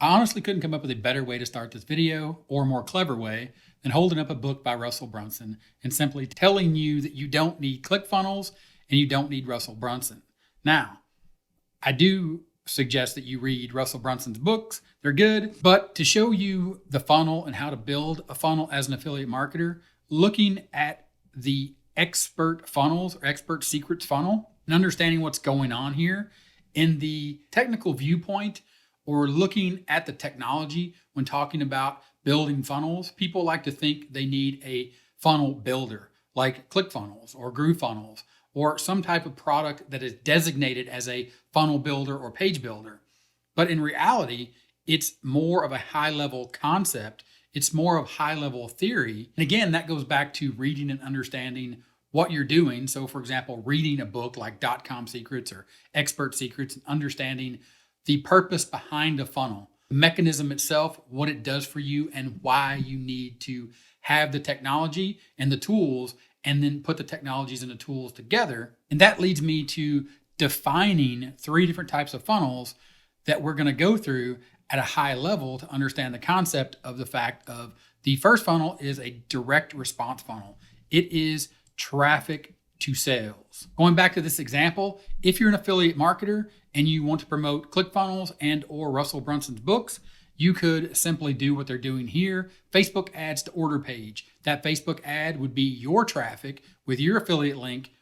I honestly couldn't come up with a better way to start this video, or a more clever way, than holding up a book by Russell Brunson and simply telling you that you don't need ClickFunnels and you don't need Russell Brunson. Now, I do suggest that you read Russell Brunson's books. They're good, but to show you the funnel and how to build a funnel as an affiliate marketer, looking at the expert funnels or expert secrets funnel and understanding what's going on here in the technical viewpoint, or looking at the technology when talking about building funnels, people like to think they need a funnel builder like ClickFunnels or GrooveFunnels, or some type of product that is designated as a funnel builder or page builder. But in reality, it's more of a high-level concept. It's more of high-level theory. And again, that goes back to reading and understanding what you're doing. So for example, reading a book like .com Secrets or Expert Secrets and understanding the purpose behind a funnel, the mechanism itself, what it does for you, and why you need to have the technology and the tools, and then put the technologies and the tools together. And that leads me to defining 3 different types of funnels that we're going to go through at a high level to understand the concept of the fact of the first funnel is a direct response funnel. It is traffic to sales. Going back to this example, if you're an affiliate marketer and you want to promote ClickFunnels and or Russell Brunson's books, you could simply do what they're doing here. Facebook ads to order page. That Facebook ad would be your traffic with your affiliate link.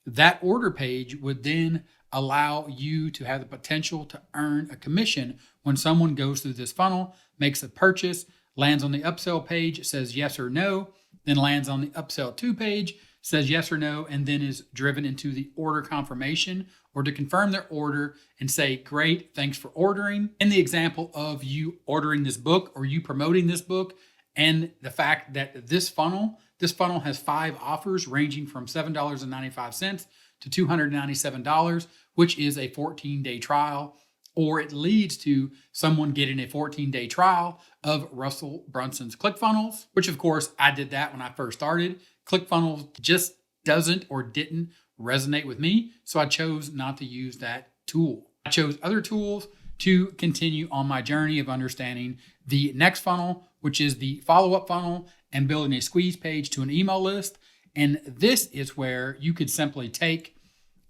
That order page would then allow you to have the potential to earn a commission when someone goes through this funnel, makes a purchase, lands on the upsell page, says yes or no, then lands on the upsell to page, says yes or no, and then is driven into the order confirmation or to confirm their order and say, great, thanks for ordering. In the example of you ordering this book or you promoting this book, and the fact that this funnel has 5 offers ranging from $7.95 to $297, which is a 14-day trial, or it leads to someone getting a 14-day trial of Russell Brunson's ClickFunnels, which of course I did that when I first started. ClickFunnels just doesn't or didn't resonate with me, so I chose not to use that tool. I chose other tools to continue on my journey of understanding the next funnel, which is the follow-up funnel, and building a squeeze page to an email list. And this is where you could simply take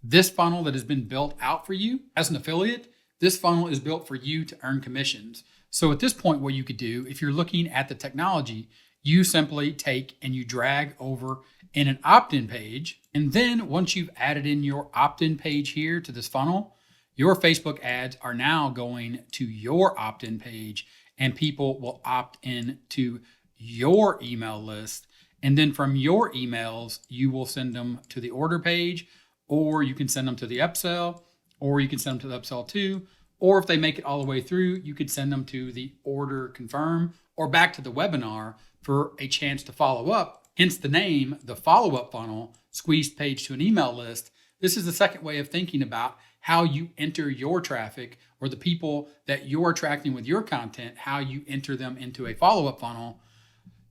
this funnel that has been built out for you as an affiliate. This funnel is built for you to earn commissions. So at this point, what you could do, if you're looking at the technology, you simply take and you drag over in an opt-in page. And then once you've added in your opt-in page here to this funnel, your Facebook ads are now going to your opt-in page, and people will opt in to your email list. And then from your emails, you will send them to the order page, or you can send them to the upsell, or you can send them to the upsell too. Or if they make it all the way through, you could send them to the order confirm or back to the webinar for a chance to follow up. Hence the name, the follow-up funnel, squeezed page to an email list. This is the second way of thinking about how you enter your traffic, or the people that you're attracting with your content, how you enter them into a follow-up funnel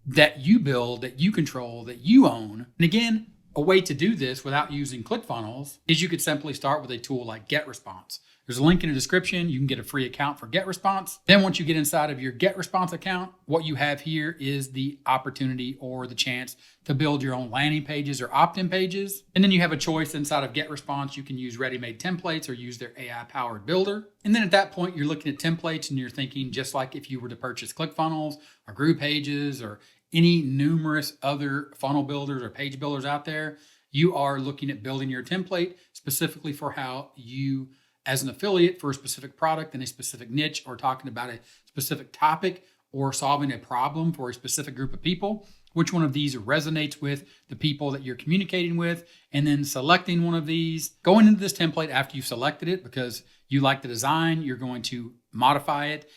that you build, that you control, that you own. And again, a way to do this without using ClickFunnels is you could simply start with a tool like GetResponse. There's a link in the description. You can get a free account for GetResponse. Then once you get inside of your GetResponse account, what you have here is the opportunity or the chance to build your own landing pages or opt-in pages. And then you have a choice inside of GetResponse. You can use ready-made templates or use their AI-powered builder. And then at that point, you're looking at templates and you're thinking, just like if you were to purchase ClickFunnels or GroovePages or any numerous other funnel builders or page builders out there, you are looking at building your template specifically for how you, as an affiliate for a specific product in a specific niche, or talking about a specific topic or solving a problem for a specific group of people, which one of these resonates with the people that you're communicating with, and then selecting one of these, going into this template after you've selected it because you like the design, you're going to modify it,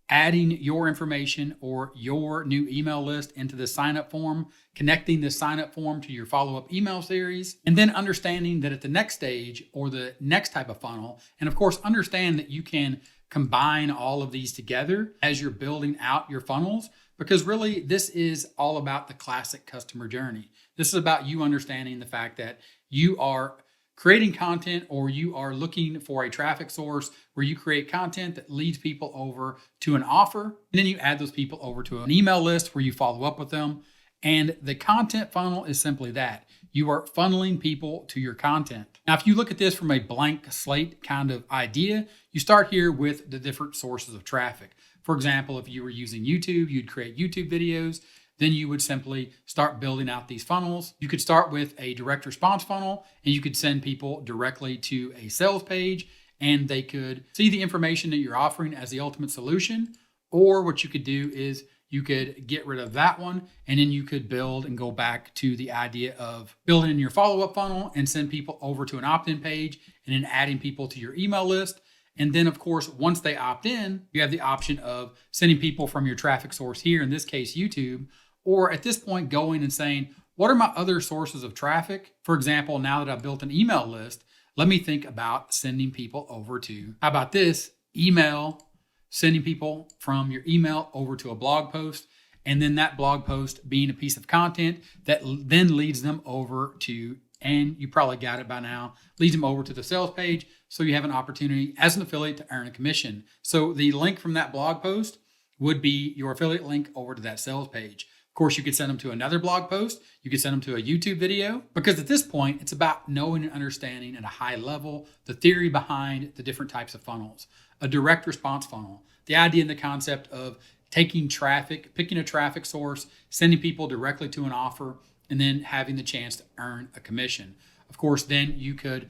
adding your information or your new email list into the sign-up form, connecting the sign-up form to your follow-up email series, and then understanding that at the next stage or the next type of funnel, and of course, understand that you can combine all of these together as you're building out your funnels, because really this is all about the classic customer journey. This is about you understanding the fact that you are creating content, or you are looking for a traffic source where you create content that leads people over to an offer, and then you add those people over to an email list where you follow up with them. And the content funnel is simply that. You are funneling people to your content. Now, if you look at this from a blank slate kind of idea, you start here with the different sources of traffic. For example, if you were using YouTube, you'd create YouTube videos. Then you would simply start building out these funnels. You could start with a direct response funnel, and you could send people directly to a sales page, and they could see the information that you're offering as the ultimate solution. Or what you could do is you could get rid of that one, and then you could build and go back to the idea of building in your follow-up funnel and send people over to an opt-in page, and then adding people to your email list. And then, of course, once they opt in, you have the option of sending people from your traffic source here, in this case, YouTube, or at this point, going and saying, what are my other sources of traffic? For example, now that I've built an email list, let me think about sending people over to, how about this? Email, sending people from your email over to a blog post, and then that blog post being a piece of content that then leads them over to, and you probably got it by now, leads them over to the sales page. So you have an opportunity as an affiliate to earn a commission. So the link from that blog post would be your affiliate link over to that sales page. Of course, you could send them to another blog post. You could send them to a YouTube video, because at this point, it's about knowing and understanding at a high level the theory behind the different types of funnels. A direct response funnel, the idea and the concept of taking traffic, picking a traffic source, sending people directly to an offer, and then having the chance to earn a commission. Of course, then you could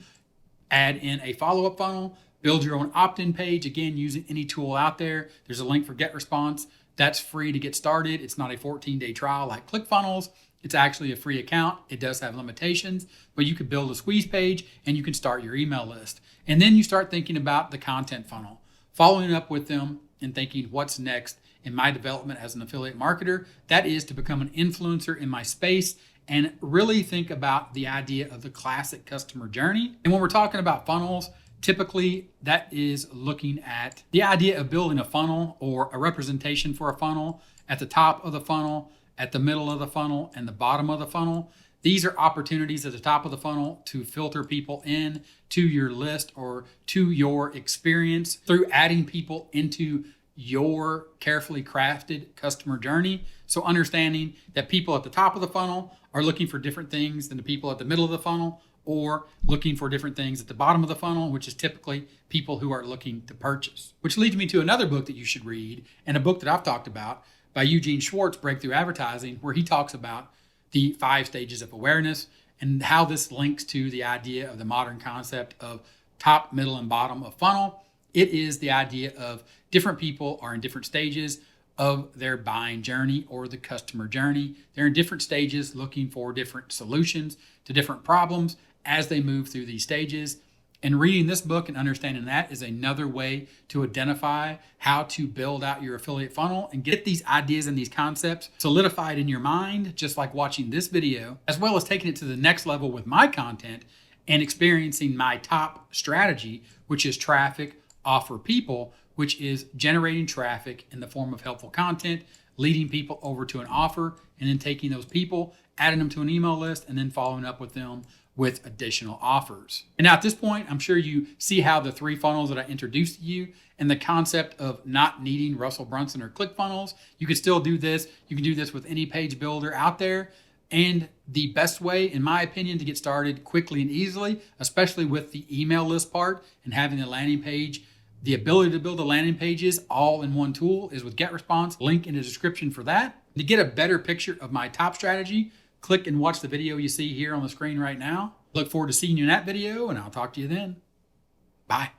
add in a follow-up funnel, build your own opt-in page, again, using any tool out there. There's a link for GetResponse. That's free to get started. It's not a 14-day trial like ClickFunnels. It's actually a free account. It does have limitations, but you could build a squeeze page and you can start your email list. And then you start thinking about the content funnel, following up with them and thinking, what's next in my development as an affiliate marketer? That is to become an influencer in my space and really think about the idea of the classic customer journey. And when we're talking about funnels, typically, that is looking at the idea of building a funnel or a representation for a funnel at the top of the funnel, at the middle of the funnel, and the bottom of the funnel. These are opportunities at the top of the funnel to filter people in to your list or to your experience through adding people into your carefully crafted customer journey. So understanding that people at the top of the funnel are looking for different things than the people at the middle of the funnel, or looking for different things at the bottom of the funnel, which is typically people who are looking to purchase. Which leads me to another book that you should read, and a book that I've talked about by Eugene Schwartz, Breakthrough Advertising, where he talks about the 5 stages of awareness and how this links to the idea of the modern concept of top, middle, and bottom of funnel. It is the idea of different people are in different stages of their buying journey or the customer journey. They're in different stages looking for different solutions to different problems as they move through these stages. And reading this book and understanding that is another way to identify how to build out your affiliate funnel and get these ideas and these concepts solidified in your mind, just like watching this video, as well as taking it to the next level with my content and experiencing my top strategy, which is traffic, offer, people, which is generating traffic in the form of helpful content, leading people over to an offer, and then taking those people, adding them to an email list, and then following up with them with additional offers. And now at this point, I'm sure you see how the 3 funnels that I introduced to you and the concept of not needing Russell Brunson or ClickFunnels. You can still do this. You can do this with any page builder out there. And the best way, in my opinion, to get started quickly and easily, especially with the email list part and having the landing page, the ability to build the landing pages all in one tool, is with GetResponse. Link in the description for that. To get a better picture of my top strategy, click and watch the video you see here on the screen right now. Look forward to seeing you in that video, and I'll talk to you then. Bye.